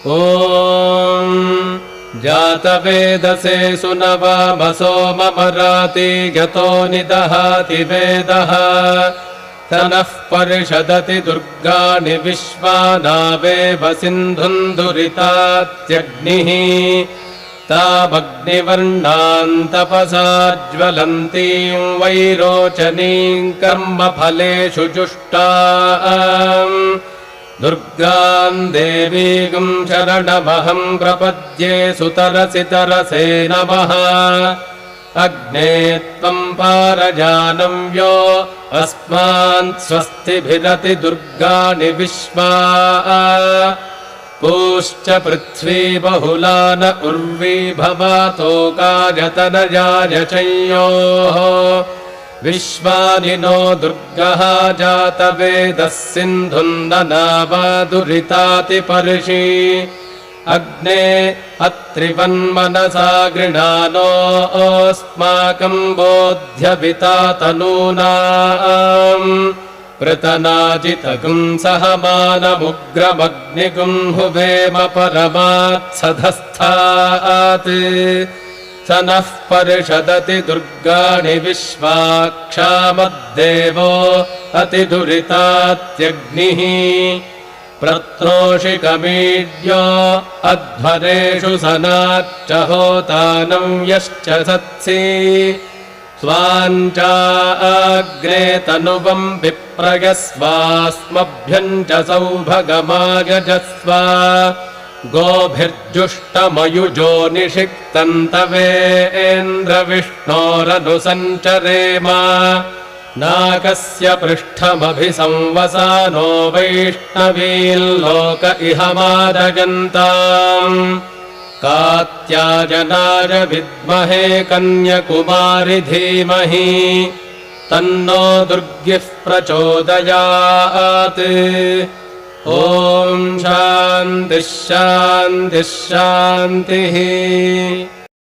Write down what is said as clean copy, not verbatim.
ॐ जातवेदसे सुनवामसो ममराति यतो निदहाति वेदः तनः परिषदति दुर्गाणि विश्वानावेव सिन्धुन्दुरितात्यग्निः तामग्निवर्णान् तपसा ज्वलन्तीं वैरोचनीं कर्मफलेषु जुष्टाम् दुर्गां देवीं शरणमहं प्रपद्ये सुतरसि तरसे नमः अग्ने त्वं पारजानं यो अस्मान् स्वस्तिभिरति दुर्गाणि विश्वा पूश्च पृथ्वी बहुला न उर्वी भवातोकायतनयाय चयोः विश्वानि नो दुर्गः जातवेदः सिन्धुन्दनावादुरितातिपर्षि अग्ने अत्रिवन्मनसा गृणानोऽस्माकं बोध्यभिता तनूनाम् पृतनाजितगुं सहमानमुग्रमग्निगुं हुवेम परमात्सधस्थात् स नः परिषदति दुर्गाणि विश्वाक्षामद्देवो अतिदुरितात्यग्निः प्रत्रोषिकमीड्यो अध्वरेषु सनाच्च होतानं यश्च सत्सि स्वाञ्चाग्रे तनुवं विप्रयस्वास्मभ्यं च सौभगमागजस्व गोभिर्जुष्टमयुजो निषिक्तन्तवेन्द्रविष्णोरनुसञ्चरेम नाकस्य पृष्ठमभिसंवसानो वैष्णवील्लोक इह मादयन्ताम् कात्यायनाय विद्महे कन्यकुमारि धीमहि तन्नो दुर्गिः प्रचोदयात् ॐ शान्तिः शान्तिः शान्तिः।